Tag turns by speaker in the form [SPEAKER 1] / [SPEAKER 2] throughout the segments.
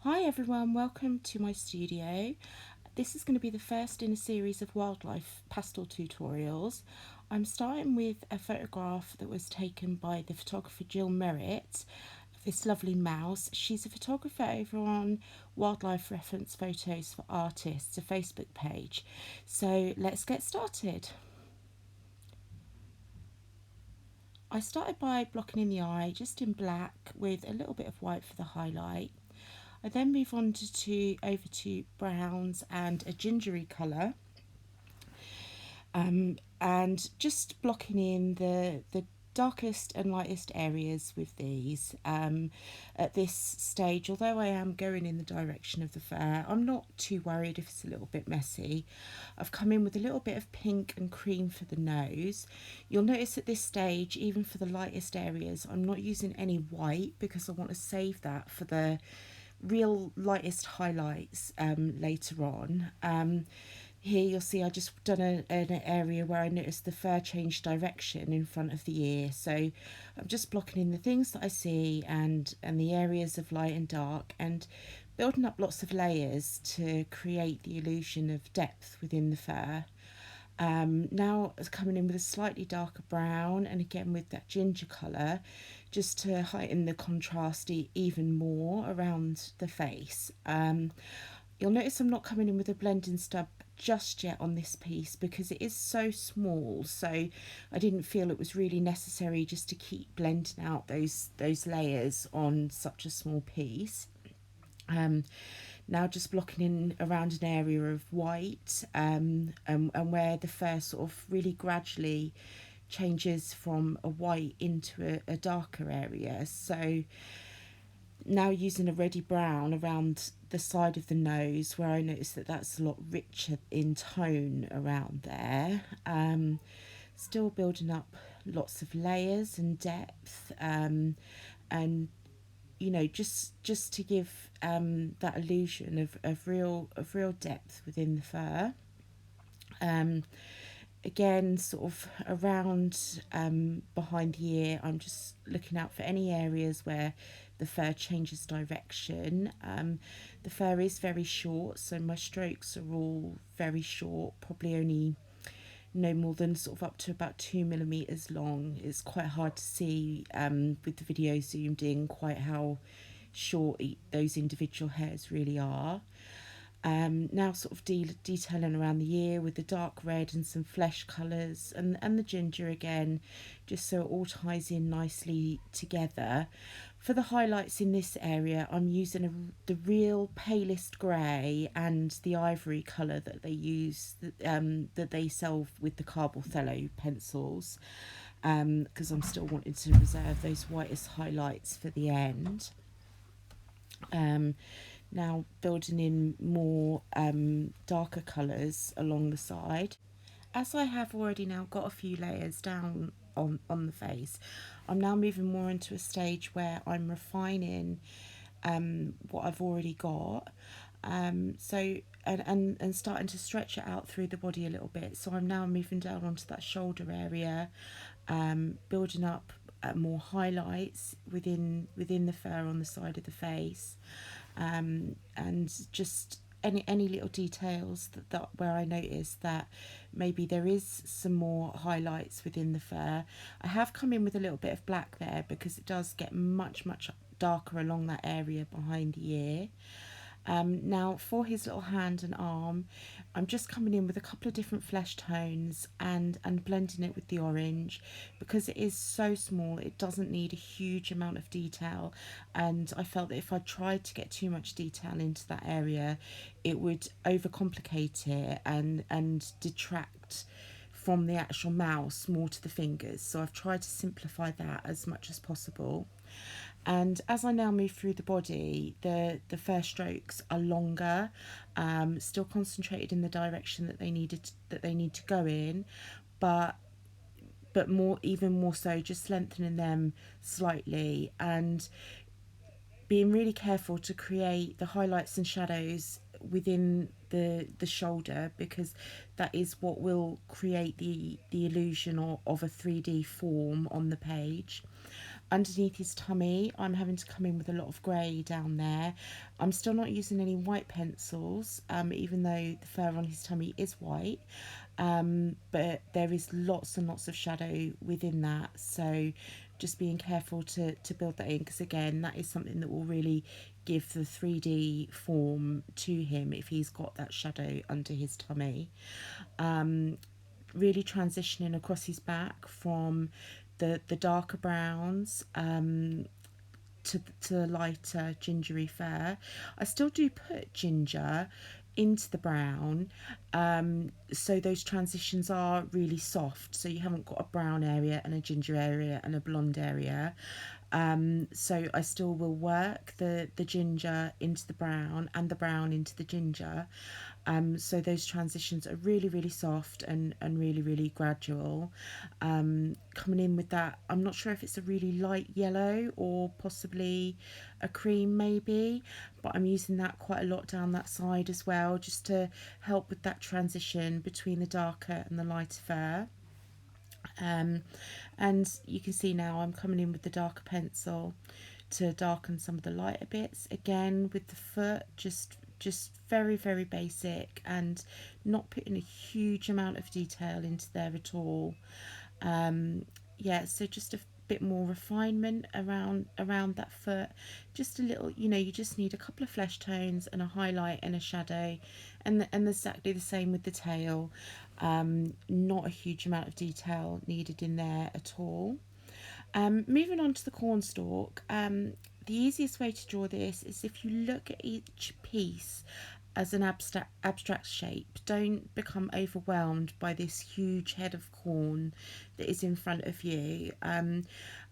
[SPEAKER 1] Hi everyone, welcome to my studio. This is going to be the first in a series of wildlife pastel tutorials. I'm starting with a photograph that was taken by the photographer Jill Merritt, this lovely mouse. She's a photographer over on Wildlife Reference Photos for Artists, a Facebook page. So let's get started. I started by blocking in the eye just in black with a little bit of white for the highlight. I then move on over to browns and a gingery colour, and just blocking in the darkest and lightest areas with these. At this stage, although I am going in the direction of the fur, I'm not too worried if it's a little bit messy. I've come in with a little bit of pink and cream for the nose. You'll notice at this stage, even for the lightest areas, I'm not using any white because I want to save that for the real lightest highlights later on. Here you'll see I just done an area where I noticed the fur changed direction in front of the ear, so I'm just blocking in the things that I see and the areas of light and dark, and building up lots of layers to create the illusion of depth within the fur. Now it's coming in with a slightly darker brown, and again with that ginger colour, just to heighten the contrast even more around the face. You'll notice I'm not coming in with a blending stub just yet on this piece because it is so small, so I didn't feel it was really necessary just to keep blending out those layers on such a small piece. Now just blocking in around an area of white, and where the fur sort of really gradually changes from a white into a darker area. So now using a reddy brown around the side of the nose where I notice that that's a lot richer in tone around there. Still building up lots of layers and depth, and you know, just to give that illusion of real depth within the fur. Again, sort of around behind the ear, I'm just looking out for any areas where the fur changes direction. The fur is very short, so my strokes are all very short, probably only no more than sort of up to about 2 millimeters long. It's quite hard to see with the video zoomed in quite how short those individual hairs really are. Now sort of detailing around the ear with the dark red and some flesh colours, and the ginger again, just so it all ties in nicely together. For the highlights in this area, I'm using the real palest grey and the ivory colour that they use, that they sell with the carbothello pencils, because I'm still wanting to reserve those whitest highlights for the end. Now building in more darker colours along the side. As I have already now got a few layers down on the face, I'm now moving more into a stage where I'm refining what I've already got. So and starting to stretch it out through the body a little bit. So I'm now moving down onto that shoulder area, building up more highlights within the fur on the side of the face, and just any little details that where I notice that maybe there is some more highlights within the fur. I have come in with a little bit of black there because it does get much darker along that area behind the ear. Now for his little hand and arm, I'm just coming in with a couple of different flesh tones and blending it with the orange because it is so small, it doesn't need a huge amount of detail, and I felt that if I tried to get too much detail into that area, it would overcomplicate it and detract from the actual mouse more to the fingers. So I've tried to simplify that as much as possible. And as I now move through the body, the fur strokes are longer, still concentrated in the direction that they need to go in, but more, even more so, just lengthening them slightly and being really careful to create the highlights and shadows within the shoulder, because that is what will create the illusion of a 3D form on the page. underneath his tummy, I'm having to come in with a lot of grey down there. I'm still not using any white pencils, even though the fur on his tummy is white. But there is lots and lots of shadow within that, so just being careful to build that in, because again, that is something that will really give the 3D form to him if he's got that shadow under his tummy. Really transitioning across his back from the darker browns, to the lighter gingery fur. I still do put ginger into the brown, so those transitions are really soft, so you haven't got a brown area and a ginger area and a blonde area. So I still will work the ginger into the brown and the brown into the ginger. So those transitions are really, really soft and really, really gradual. Coming in with that, I'm not sure if it's a really light yellow or possibly a cream maybe, but I'm using that quite a lot down that side as well, just to help with that transition between the darker and the lighter fur. Um, and you can see now I'm coming in with the darker pencil to darken some of the lighter bits. Again, with the foot, just very, very basic, and not putting a huge amount of detail into there at all. Yeah, so just a bit more refinement around that foot, just a little, you just need a couple of flesh tones and a highlight and a shadow, and exactly the same with the tail. Not a huge amount of detail needed in there at all. Moving on to the cornstalk, the easiest way to draw this is if you look at each piece as an abstract shape. Don't become overwhelmed by this huge head of corn that is in front of you. And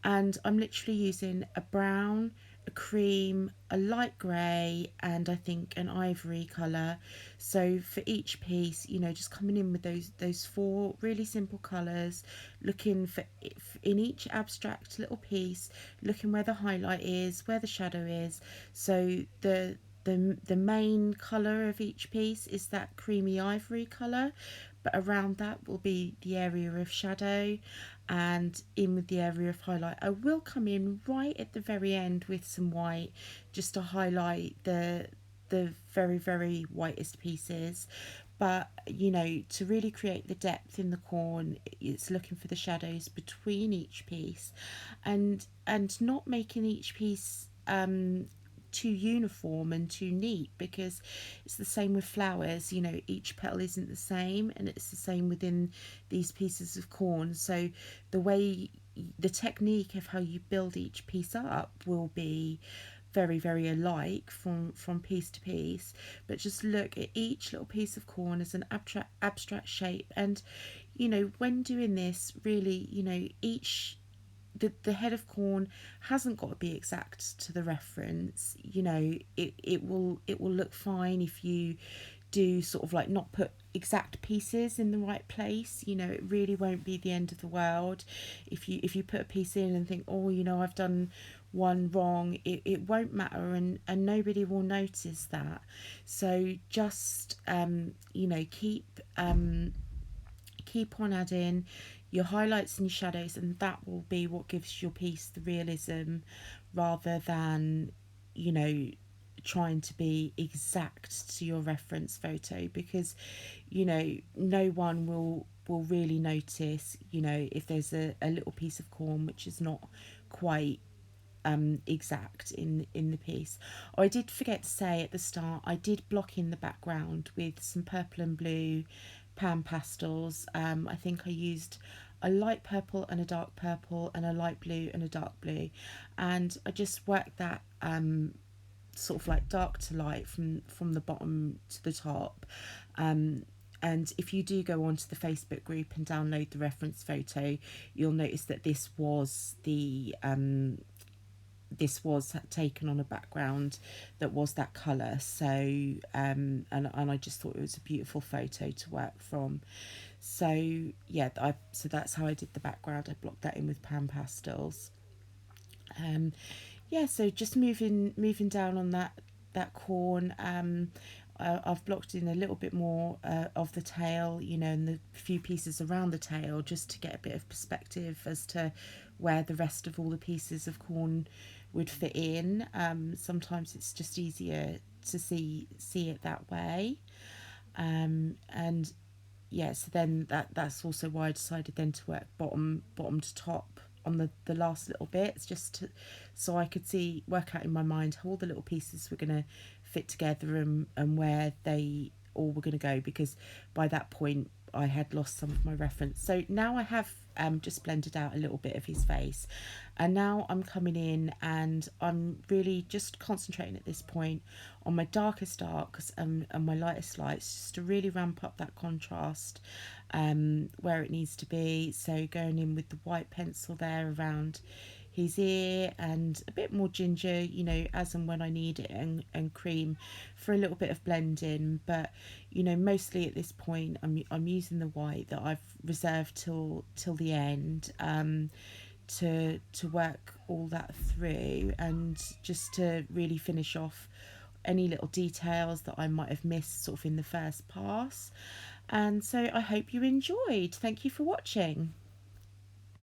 [SPEAKER 1] I'm literally using a brown, a cream, a light grey, and I think an ivory colour. So for each piece, just coming in with those four really simple colours, looking for in each abstract little piece, looking where the highlight is, where the shadow is. So the main colour of each piece is that creamy ivory colour, but around that will be the area of shadow, and in with the area of highlight. I will come in right at the very end with some white, just to highlight the very, very whitest pieces. But to really create the depth in the corn, it's looking for the shadows between each piece, and not making each piece too uniform and too neat, because it's the same with flowers. Each petal isn't the same, and it's the same within these pieces of corn. So the technique of how you build each piece up will be very, very alike from piece to piece, but just look at each little piece of corn as an abstract shape. And when doing this, really, each the head of corn hasn't got to be exact to the reference. It will look fine if you do sort of like not put exact pieces in the right place. It really won't be the end of the world if you put a piece in and think, oh, I've done one wrong. It won't matter, and nobody will notice that. So just keep on adding your highlights and your shadows, and that will be what gives your piece the realism, rather than trying to be exact to your reference photo, because no one will really notice if there's a little piece of corn which is not quite exact in the piece. Oh, I did forget to say at the start, I did block in the background with some purple and blue pan pastels. I think I used a light purple and a dark purple, and a light blue and a dark blue, and I just worked that sort of like dark to light from the bottom to the top. And if you do go onto the Facebook group and download the reference photo, you'll notice that this was taken on a background that was that colour. So and I just thought it was a beautiful photo to work from. So yeah, so that's how I did the background. I blocked that in with pan pastels. Yeah, so just moving down on that corn. I've blocked in a little bit more of the tail, you know, and the few pieces around the tail, just to get a bit of perspective as to where the rest of all the pieces of corn would fit in. Sometimes it's just easier to see it that way. And yeah, so then that's also why I decided then to work bottom to top on the last little bits, just to, so I could work out in my mind how all the little pieces were going to fit together, and where they all were going to go, because by that point I had lost some of my reference. So now I have just blended out a little bit of his face, and now I'm coming in and I'm really just concentrating at this point on my darkest darks and my lightest lights, just to really ramp up that contrast where it needs to be. So going in with the white pencil there around his ear, and a bit more ginger, you know, as and when I need it, and cream for a little bit of blending. But you know, mostly at this point I'm using the white that I've reserved till the end, to work all that through, and just to really finish off any little details that I might have missed sort of in the first pass. And so I hope you enjoyed. Thank you for watching.